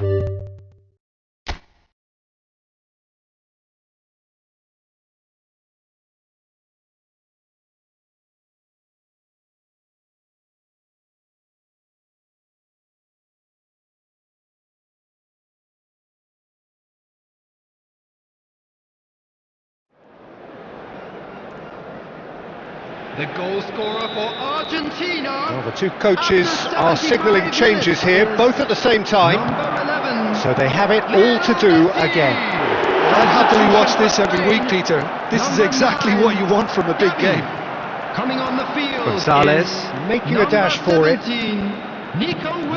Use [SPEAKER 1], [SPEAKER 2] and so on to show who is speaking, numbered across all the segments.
[SPEAKER 1] The goal scorer for Argentina.
[SPEAKER 2] Well, the two coaches are signalling changes here, both at the same time. So they have it all to do again.
[SPEAKER 3] I'd happily watch this every week, Peter. This is exactly what you want from a big game.
[SPEAKER 1] Coming on the field,
[SPEAKER 2] Gonzalez making a dash for it.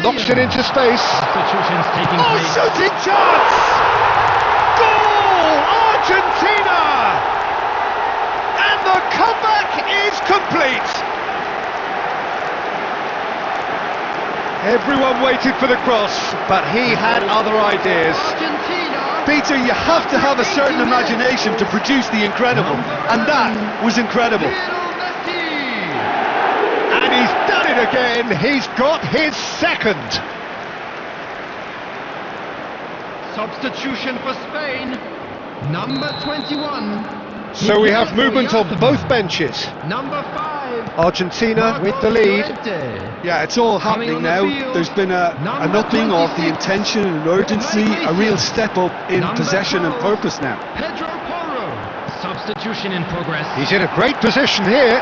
[SPEAKER 2] Knocks it into space.
[SPEAKER 1] Substitutions taking place.
[SPEAKER 2] Shooting chance! Goal! Argentina! And the comeback is complete. Everyone waited for the cross, but he had other ideas.
[SPEAKER 1] Argentina.
[SPEAKER 3] Peter, you have to have a certain imagination to produce the incredible, and that was incredible.
[SPEAKER 1] Lionel Messi.
[SPEAKER 2] And he's done it again. He's got his second.
[SPEAKER 1] Substitution for Spain. Number 21.
[SPEAKER 2] So we have movement on both benches.
[SPEAKER 1] Number 5.
[SPEAKER 2] Argentina with the lead.
[SPEAKER 1] Fuente.
[SPEAKER 3] Yeah, it's all happening now. There's been an upping of the intention and urgency, a real step up in possession and purpose now.
[SPEAKER 1] Pedro Porro. Substitution in progress.
[SPEAKER 2] He's in a great position here,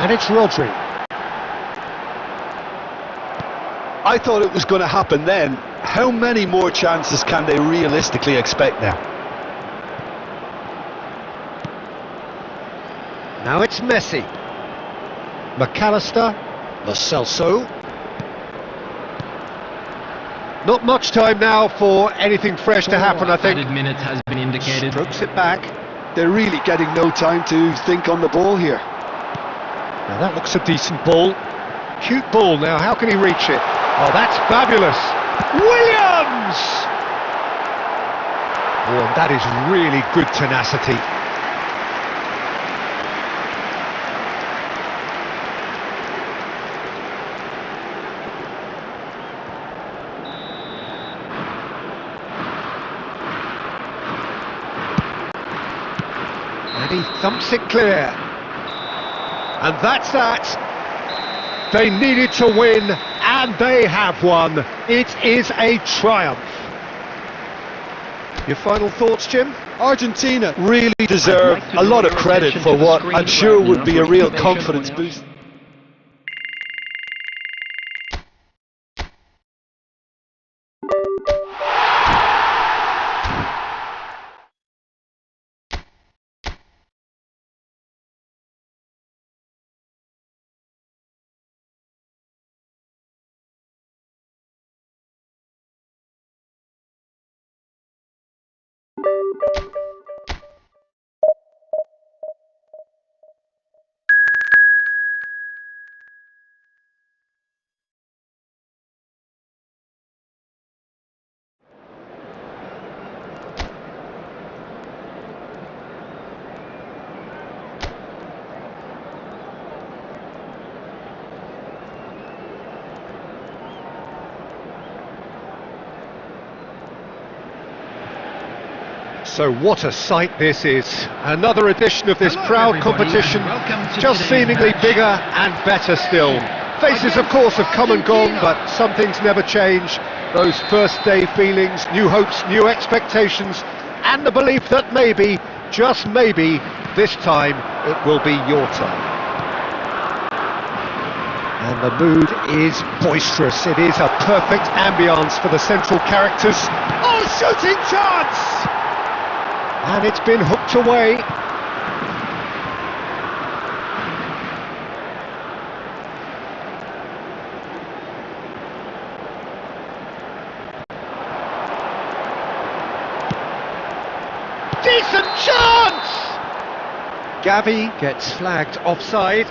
[SPEAKER 2] and it's Rodri.
[SPEAKER 3] I thought it was going to happen then. How many more chances can they realistically expect now?
[SPEAKER 2] Now it's Messi. McAllister. Lo Celso. Not much time now for anything fresh to happen, I think.
[SPEAKER 1] Added minutes has been indicated.
[SPEAKER 2] Strokes it back.
[SPEAKER 3] They're really getting no time to think on the ball here.
[SPEAKER 2] Now that looks a decent ball. Cute ball now, how can he reach it? Oh, that's fabulous. Williams! Oh, and that is really good tenacity. And he thumps it clear. And that's that. They needed to win, and they have won. It is a triumph. Your final thoughts, Jim?
[SPEAKER 3] Argentina really deserve a lot of credit for what I'm sure would be a real confidence boost.
[SPEAKER 2] So what a sight this is. Another edition of this proud competition, just seemingly bigger and better still. Faces of course have come and gone, but some things never change. Those first day feelings, new hopes, new expectations, and the belief that maybe, just maybe, this time it will be your time. And the mood is boisterous. It is a perfect ambience for the central characters. Oh, shooting chance! And it's been hooked away. Decent chance! Gavi gets flagged offside.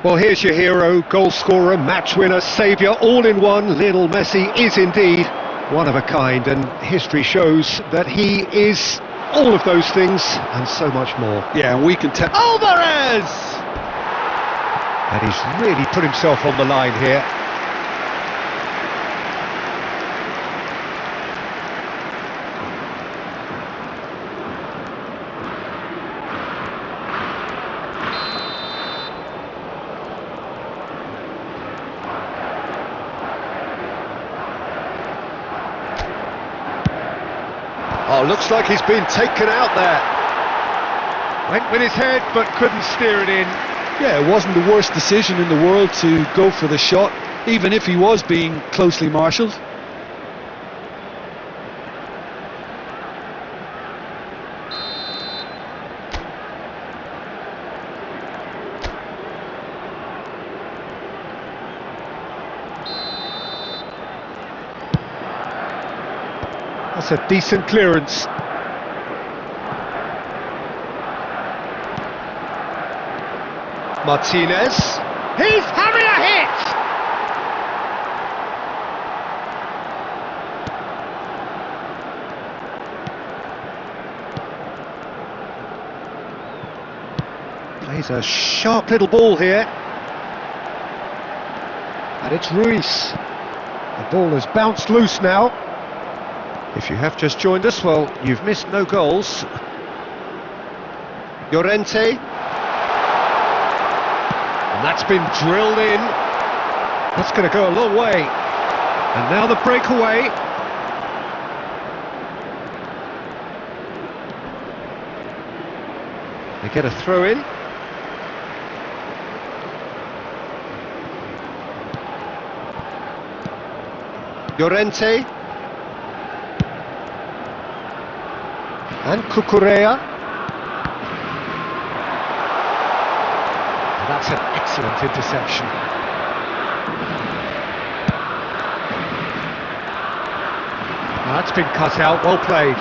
[SPEAKER 2] Well, here's your hero, goal scorer, match winner, saviour, all in one. Lionel Messi is indeed one of a kind, and history shows that he is all of those things and so much more.
[SPEAKER 3] Yeah, and we can tell.
[SPEAKER 2] Alvarez! And he's really put himself on the line here. Oh, looks like he's been taken out there. Went with his head, but couldn't steer it in.
[SPEAKER 3] Yeah, it wasn't the worst decision in the world to go for the shot, even if he was being closely marshalled.
[SPEAKER 2] That's a decent clearance. Martinez. He's having a hit! Plays a sharp little ball here. And it's Ruiz. The ball has bounced loose now. If you have just joined us, well, you've missed no goals. Llorente. And that's been drilled in. That's going to go a long way. And now the breakaway. They get a throw in. Llorente. And Cucurella. That's an excellent interception. Now that's been cut out, well played.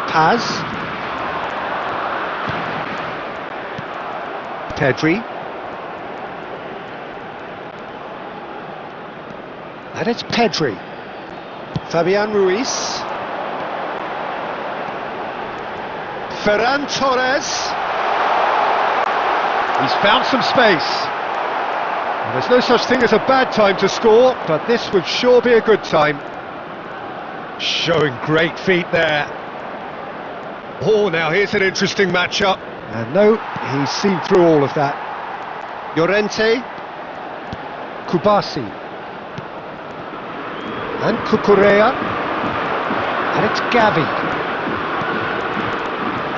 [SPEAKER 2] Paz. Pedri. And it's Pedri. Fabian Ruiz. Ferran Torres. He's found some space. And there's no such thing as a bad time to score, but this would sure be a good time. Showing great feet there. Oh, now here's an interesting matchup. And no, he's seen through all of that. Llorente. Kubasi. And Cucurella. And it's Gavi.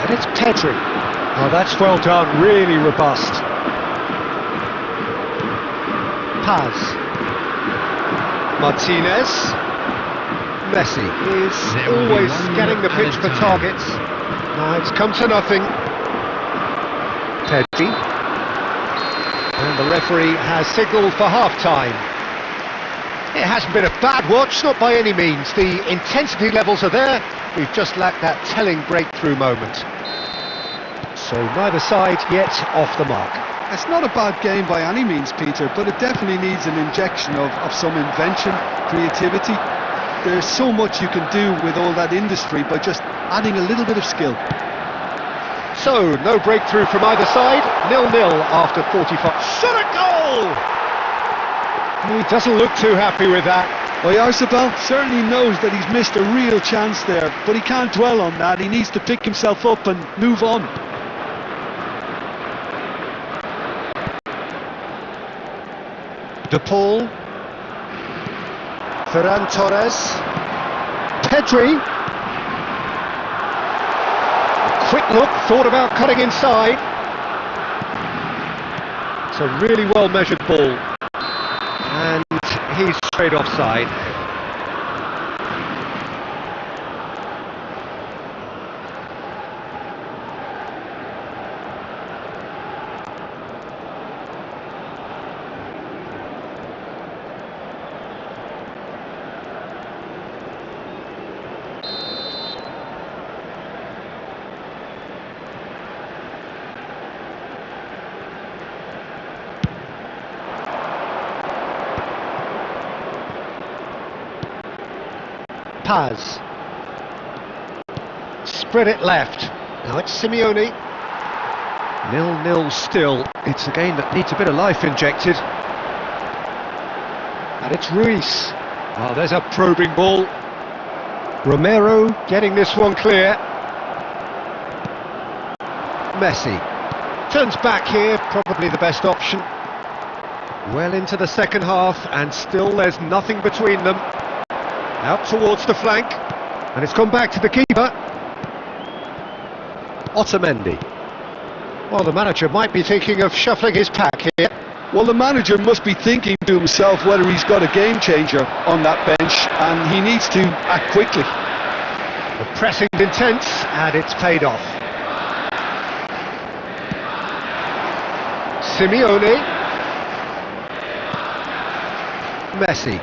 [SPEAKER 2] And it's Pedri. Oh, that's well done, really robust. Paz. Martinez. Messi is always scanning the pitch for targets. Now it's come to nothing. Pedri. And the referee has signalled for half-time. It hasn't been a bad watch, not by any means. The intensity levels are there. We've just lacked that telling breakthrough moment. So neither side yet off the mark.
[SPEAKER 3] It's not a bad game by any means, Peter, but it definitely needs an injection of some invention, creativity. There's so much you can do with all that industry by just adding a little bit of skill.
[SPEAKER 2] So, no breakthrough from either side, 0-0 after 45. Shot a goal! He doesn't look too happy with that.
[SPEAKER 3] Oyarzabal certainly knows that he's missed a real chance there, but he can't dwell on that. He needs to pick himself up and move on. De Paul.
[SPEAKER 2] Ferran Torres. Pedri. Quick look, thought about cutting inside. It's a really well measured ball. And he's straight offside. Paz. Spread it left. Now it's Simeone. 0-0 still. It's a game that needs a bit of life injected. And it's Ruiz. Oh, there's a probing ball. Romero getting this one clear. Messi. Turns back here, probably the best option. Well into the second half, and still there's nothing between them. Out towards the flank. And it's gone back to the keeper. Otamendi. Well, the manager might be thinking of shuffling his pack here.
[SPEAKER 3] Well, the manager must be thinking to himself whether he's got a game changer on that bench, and he needs to act quickly.
[SPEAKER 2] The pressing's intense, and it's paid off. Simeone. Messi.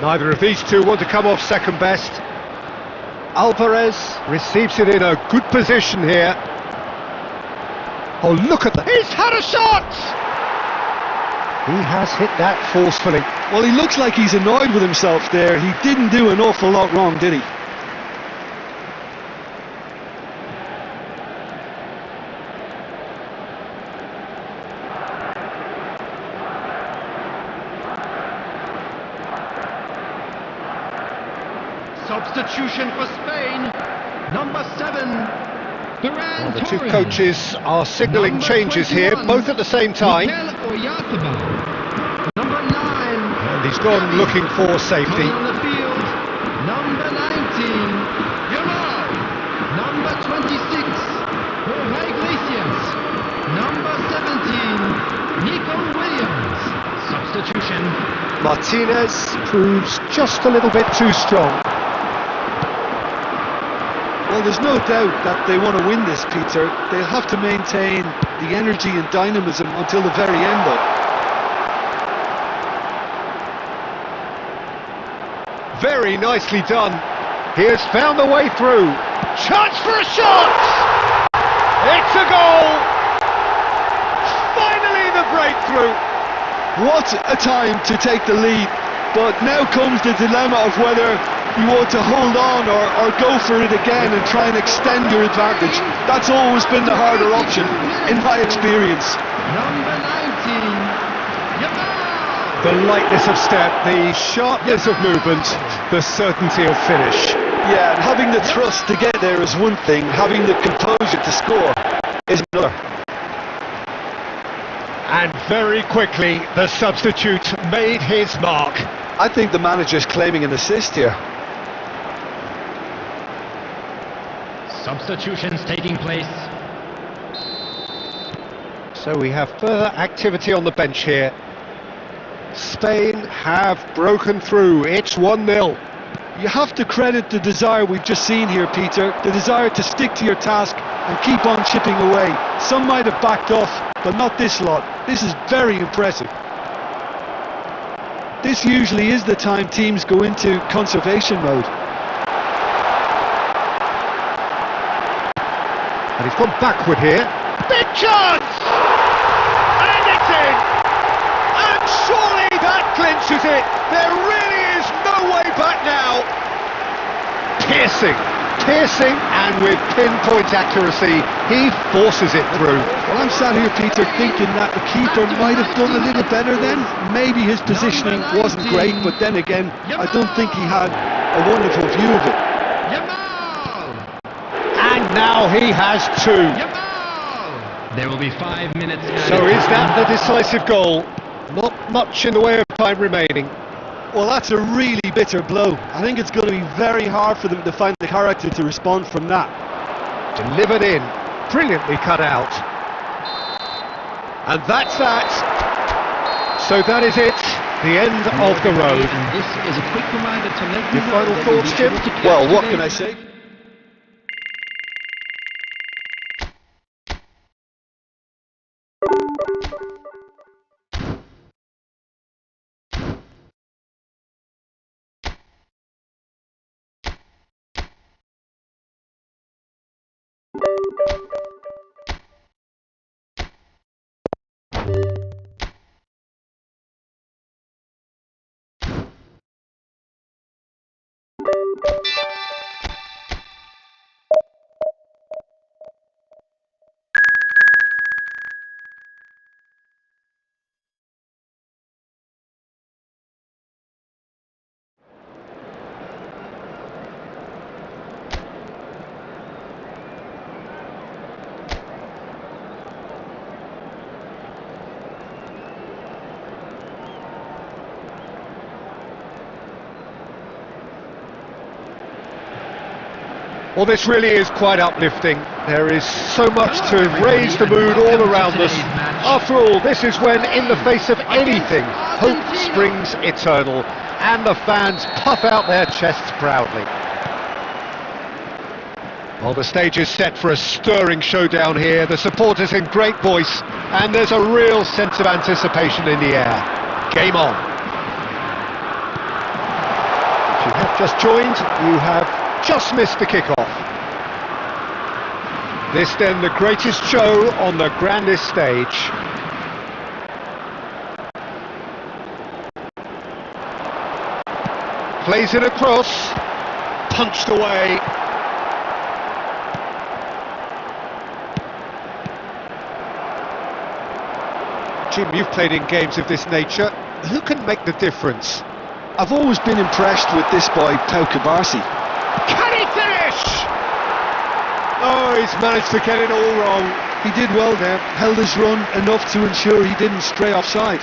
[SPEAKER 2] Neither of these two want to come off second best. Alvarez receives it in a good position here. Oh, look at that! He's had a shot! He has hit that forcefully.
[SPEAKER 3] Well, he looks like he's annoyed with himself there. He didn't do an awful lot wrong, did he?
[SPEAKER 1] Substitution for Spain, number 7,
[SPEAKER 2] Well, the two coaches are signalling changes here, both at the same time.
[SPEAKER 1] Number 9,
[SPEAKER 2] And he's gone looking for safety.
[SPEAKER 1] on the field, number 19, Yamal, number 26, Roja Iglesias, number 17, Nico Williams. Substitution.
[SPEAKER 2] Martinez proves just a little bit too strong.
[SPEAKER 3] Well, there's no doubt that they want to win this, Peter. They'll have to maintain the energy and dynamism until the very end, though.
[SPEAKER 2] Very nicely done. He has found the way through. Chance for a shot! It's a goal! Finally the breakthrough!
[SPEAKER 3] What a time to take the lead. But now comes the dilemma of whether you want to hold on or go for it again and try and extend your advantage. That's always been the harder option, in my experience.
[SPEAKER 1] Number 19, Yamal.
[SPEAKER 2] The lightness of step, the sharpness of movement, the certainty of finish.
[SPEAKER 3] Yeah, and having the thrust to get there is one thing, having the composure to score is another.
[SPEAKER 2] And very quickly, the substitute made his mark.
[SPEAKER 3] I think the manager's claiming an assist here.
[SPEAKER 1] Substitutions taking place.
[SPEAKER 2] So we have further activity on the bench here. Spain have broken through. It's 1-0.
[SPEAKER 3] You have to credit the desire we've just seen here, Peter. The desire to stick to your task and keep on chipping away. Some might have backed off, but not this lot. This is very impressive. This usually is the time teams go into conservation mode.
[SPEAKER 2] And he's gone backward here. Big chance! And it's in! And surely that clinches it! There really is no way back now! Piercing, and with pinpoint accuracy, he forces it through.
[SPEAKER 3] Well, I'm sat here, Peter, thinking that the keeper might have done a little better then. Maybe his positioning wasn't great, but then again, I don't think he had a wonderful view of it.
[SPEAKER 1] Yamal.
[SPEAKER 2] And now he has 2.
[SPEAKER 1] Yamal. There will be 5 minutes.
[SPEAKER 2] So is that the decisive goal? Not much in the way of time remaining.
[SPEAKER 3] Well, that's a really bitter blow. I think it's going to be very hard for them to find the character to respond from that.
[SPEAKER 2] Delivered in, brilliantly cut out. And that's that. So that is it, the end of the road.
[SPEAKER 1] This is a quick reminder to let you
[SPEAKER 2] Your
[SPEAKER 1] know
[SPEAKER 2] final
[SPEAKER 1] that you'll
[SPEAKER 2] thoughts,
[SPEAKER 1] be
[SPEAKER 2] Jim?
[SPEAKER 1] able to
[SPEAKER 3] Well, what
[SPEAKER 1] captivate
[SPEAKER 3] can I say?
[SPEAKER 2] Well, this really is quite uplifting. There is so much to raise the mood all around us. After all, this is when, in the face of anything, hope springs eternal, and the fans puff out their chests proudly. Well, the stage is set for a stirring showdown here. The supporters in great voice, and there's a real sense of anticipation in the air. Game on. If you have just joined, you have just missed the kick-off. This then the greatest show on the grandest stage. Plays it across, punched away. Jim, you've played in games of this nature. Who can make the difference?
[SPEAKER 3] I've always been impressed with this boy, Pau Cubarsí.
[SPEAKER 2] Can he finish? Oh, he's managed to get it all wrong.
[SPEAKER 3] He did well there, held his run enough to ensure he didn't stray offside.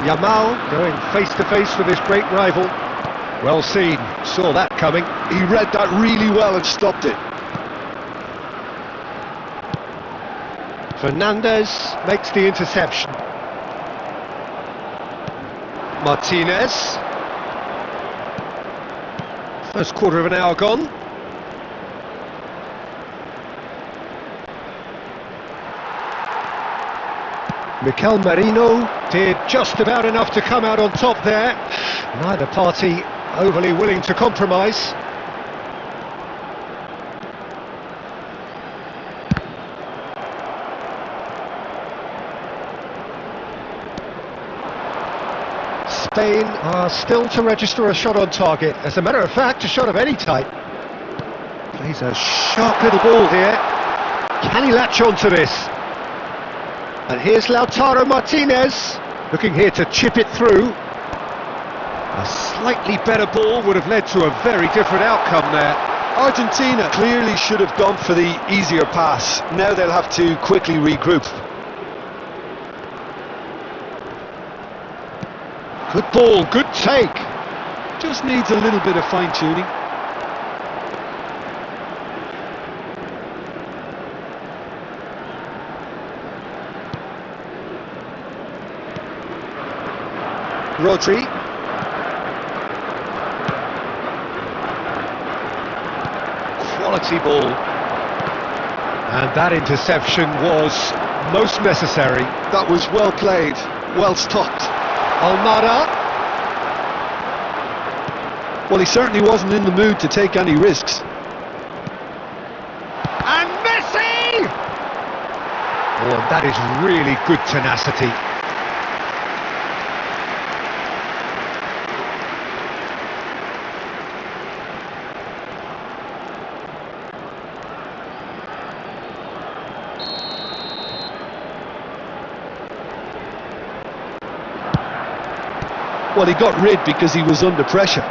[SPEAKER 2] Yamal going face-to-face with his great rival. Well seen, saw that coming.
[SPEAKER 3] He read that really well and stopped it.
[SPEAKER 2] Fernandez makes the interception. Martinez. First quarter of an hour gone. Mikel Merino did just about enough to come out on top there. Neither party overly willing to compromise. Spain are still to register a shot on target. As a matter of fact, a shot of any type. Plays a sharp little ball here. Can he latch on to this? And here's Lautaro Martinez, looking here to chip it through. A slightly better ball would have led to a very different outcome there.
[SPEAKER 3] Argentina clearly should have gone for the easier pass. Now they'll have to quickly regroup.
[SPEAKER 2] Good ball, good take.
[SPEAKER 3] Just needs a little bit of fine-tuning.
[SPEAKER 2] Rodri. Quality ball. And that interception was most necessary.
[SPEAKER 3] That was well played, well stopped.
[SPEAKER 2] Almada.
[SPEAKER 3] Well, he certainly wasn't in the mood to take any risks.
[SPEAKER 2] And Messi! Oh, that is really good tenacity.
[SPEAKER 3] Well, he got rid because he was under pressure.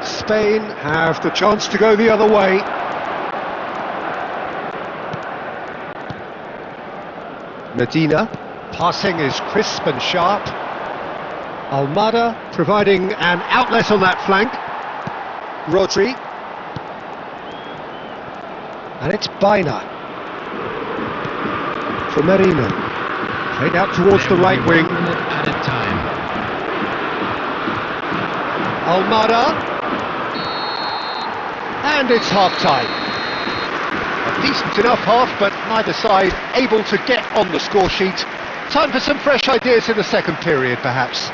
[SPEAKER 2] Spain have the chance to go the other way. Medina, passing is crisp and sharp. Almada providing an outlet on that flank. Rodri. And it's Baina. For Merino. Played out towards the right wing.
[SPEAKER 1] Added time.
[SPEAKER 2] Almada. And it's half-time. A Decent enough half, but neither side able to get on the score sheet. Time for some fresh ideas in the second period, perhaps.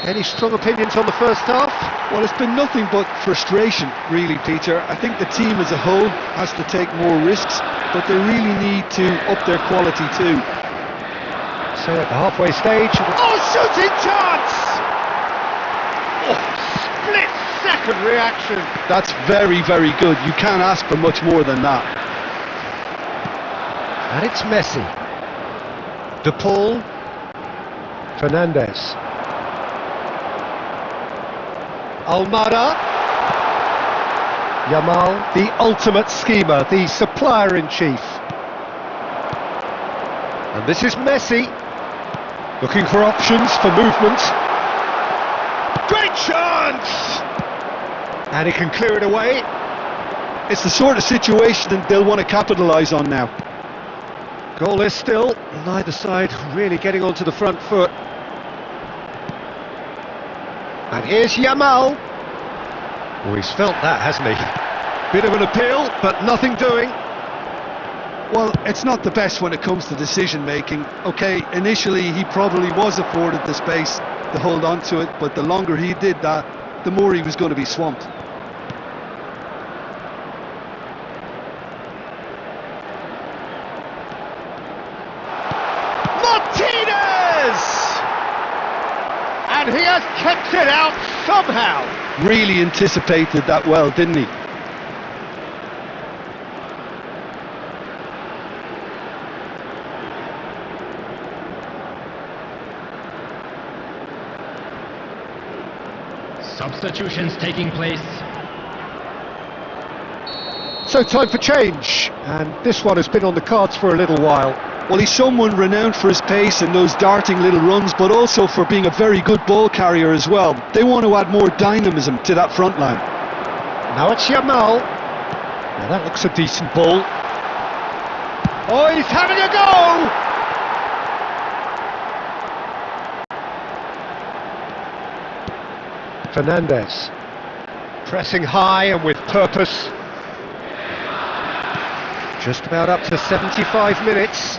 [SPEAKER 2] Any strong opinions on the first half?
[SPEAKER 3] Well, it's been nothing but frustration, really, Peter. I think the team as a whole has to take more risks, but they really need to up their quality too.
[SPEAKER 2] So at the halfway stage... Oh, shooting chance! Oh, split-second reaction.
[SPEAKER 3] That's very, very good. You can't ask for much more than that.
[SPEAKER 2] And it's Messi. De Paul. Fernandez. Almada. Yamal, the ultimate schemer, the supplier-in-chief. And this is Messi, looking for options for movement. Great chance! And he can clear it away.
[SPEAKER 3] It's the sort of situation that they'll want to capitalise on now.
[SPEAKER 2] Goalless still, neither side really getting onto the front foot. And here's Yamal. Oh, he's felt that, hasn't he? Bit of an appeal, but nothing doing.
[SPEAKER 3] Well, it's not the best when it comes to decision making. Okay, initially he probably was afforded the space to hold on to it, but the longer he did that, the more he was going to be swamped.
[SPEAKER 2] And he has kept it out somehow.
[SPEAKER 3] Really anticipated that well, didn't he?
[SPEAKER 1] Substitutions taking place.
[SPEAKER 2] So time for change, and this one has been on the cards for a little while.
[SPEAKER 3] Well, he's someone renowned for his pace and those darting little runs, but also for being a very good ball carrier as well. They want to add more dynamism to that front line.
[SPEAKER 2] Now it's Yamal. Now that looks a decent ball. Oh, he's having a go! Fernandez. Pressing high and with purpose. Just about up to 75 minutes.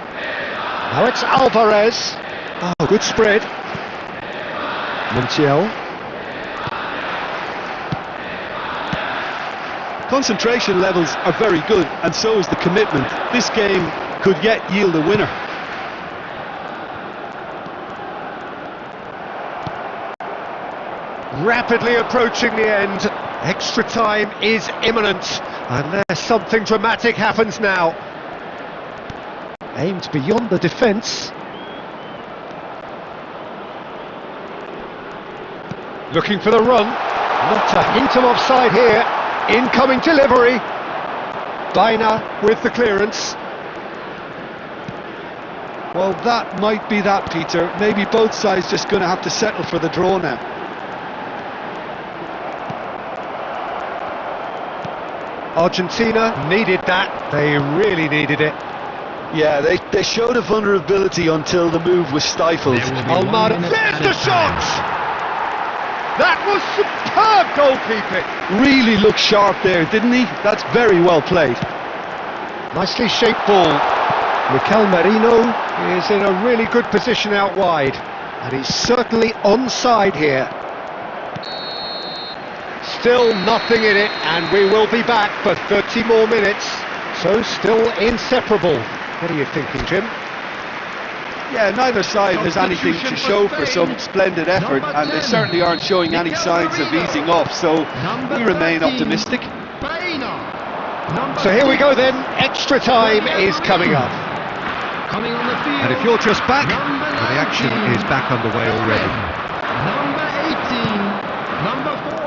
[SPEAKER 2] Now it's Alvarez. Oh, good spread. Montiel.
[SPEAKER 3] Concentration levels are very good, and so is the commitment. This game could yet yield a winner.
[SPEAKER 2] Rapidly approaching the end. Extra time is imminent, unless something dramatic happens now. Aimed beyond the defence. Looking for the run. Not a hint of offside here. Incoming delivery. Baina with the clearance.
[SPEAKER 3] Well, that might be that, Peter. Maybe both sides just going to have to settle for the draw now.
[SPEAKER 2] Argentina needed that. They really needed it.
[SPEAKER 3] Yeah, they showed a vulnerability until the move was stifled.
[SPEAKER 2] Almada, there's the shot! That was superb goalkeeping.
[SPEAKER 3] Really looked sharp there, didn't he? That's very well played.
[SPEAKER 2] Nicely shaped ball. Mikel Merino is in a really good position out wide, and he's certainly onside here. Still nothing in it, and we will be back for 30 more minutes. So still inseparable. What are you thinking, Jim?
[SPEAKER 3] Yeah, neither side has anything to show for some splendid effort, and they certainly aren't showing any signs of easing off, so we remain optimistic.
[SPEAKER 2] So here we go then, extra time is coming up. And if you're just back, well, the action is back underway already.
[SPEAKER 1] Number 18, number 4.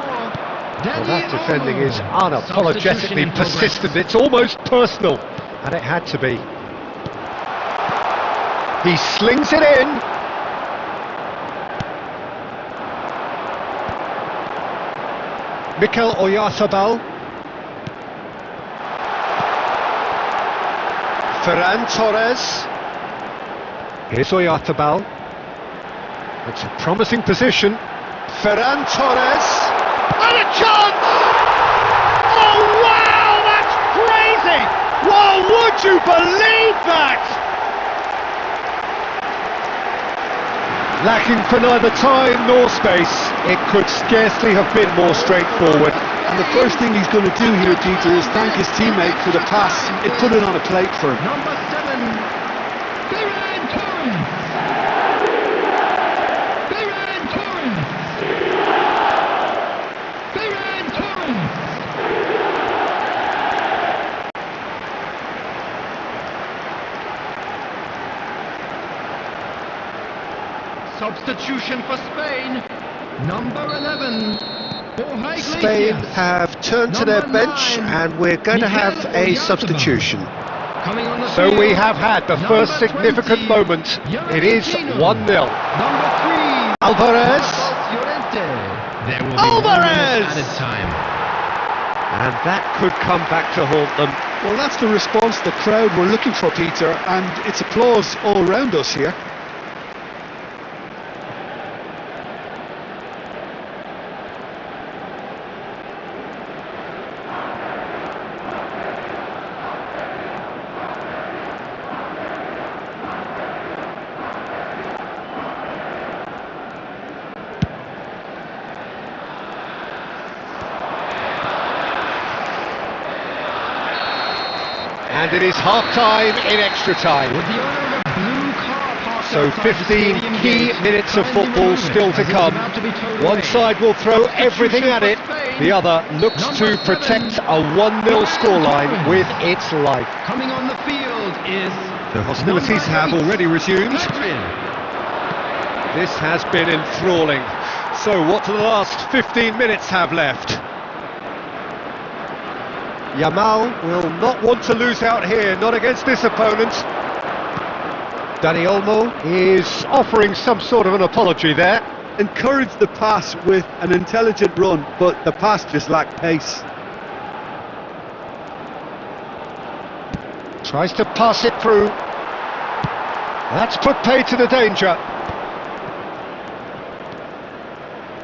[SPEAKER 2] Well, that defending is unapologetically persistent, it's almost personal, and it had to be. He slings it in. Mikel Oyarzabal. Ferran Torres. Here's Oyarzabal. It's a promising position. Ferran Torres. And a chance! Oh wow, that's crazy! Well, would you believe that? Lacking for neither time nor space, it could scarcely have been more straightforward.
[SPEAKER 3] And the first thing he's going to do here, Peter, is thank his teammate for the pass. It put it on a plate for him.
[SPEAKER 1] Number 7, Ferran Torres. Ferran Torres. Ferran Torres. Substitution for Spain. Number 11. Jorge
[SPEAKER 2] Spain
[SPEAKER 1] Iglesias.
[SPEAKER 2] have turned to their
[SPEAKER 1] Number
[SPEAKER 2] bench
[SPEAKER 1] 9,
[SPEAKER 2] and we're going to have
[SPEAKER 1] Miguel
[SPEAKER 2] a
[SPEAKER 1] Oyarzabal.
[SPEAKER 2] substitution.
[SPEAKER 1] Coming on the
[SPEAKER 2] So
[SPEAKER 1] field,
[SPEAKER 2] we have had the
[SPEAKER 1] number
[SPEAKER 2] first significant
[SPEAKER 1] 20,
[SPEAKER 2] moment. It is 1-0.
[SPEAKER 1] Number 3,
[SPEAKER 2] Alvarez.
[SPEAKER 1] Fuente. There will be
[SPEAKER 2] Alvarez!
[SPEAKER 1] 1 minute added time.
[SPEAKER 2] And that could come back to haunt them.
[SPEAKER 3] Well, that's the response the crowd were looking for, Peter, and it's applause all around us here.
[SPEAKER 2] And it is half-time in extra time.
[SPEAKER 1] With the owner of a blue car parked
[SPEAKER 2] So
[SPEAKER 1] outside the
[SPEAKER 2] 15
[SPEAKER 1] stadium
[SPEAKER 2] key
[SPEAKER 1] gates,
[SPEAKER 2] minutes of
[SPEAKER 1] kindly
[SPEAKER 2] football
[SPEAKER 1] remove it
[SPEAKER 2] still to
[SPEAKER 1] as it's
[SPEAKER 2] come.
[SPEAKER 1] about to be towed
[SPEAKER 2] One
[SPEAKER 1] away.
[SPEAKER 2] side will throw everything at it. The other looks to protect a 1-0 scoreline with its life.
[SPEAKER 1] Coming on the field is
[SPEAKER 2] The hostilities
[SPEAKER 1] number
[SPEAKER 2] have
[SPEAKER 1] 8,
[SPEAKER 2] already resumed.
[SPEAKER 1] Adrian.
[SPEAKER 2] This has been enthralling. So what do the last 15 minutes have left? Yamal will not want to lose out here, not against this opponent. Dani Olmo is offering some sort of an apology there.
[SPEAKER 3] Encouraged the pass with an intelligent run, but the pass just lacked pace.
[SPEAKER 2] Tries to pass it through. That's put pay to the danger.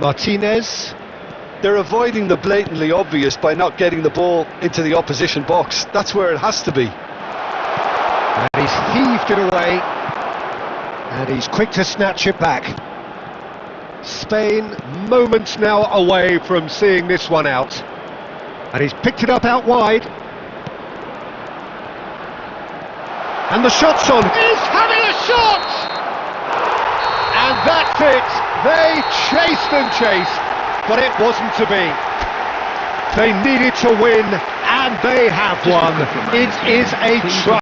[SPEAKER 2] Martinez.
[SPEAKER 3] They're avoiding the blatantly obvious by not getting the ball into the opposition box. That's where it has to be.
[SPEAKER 2] And he's heaved it away. And he's quick to snatch it back. Spain moments now away from seeing this one out. And he's picked it up out wide. And the shot's on. He's having a shot! And that's it. They chased and chased, but it wasn't to be. They needed to win, and they have won. It is a triumph.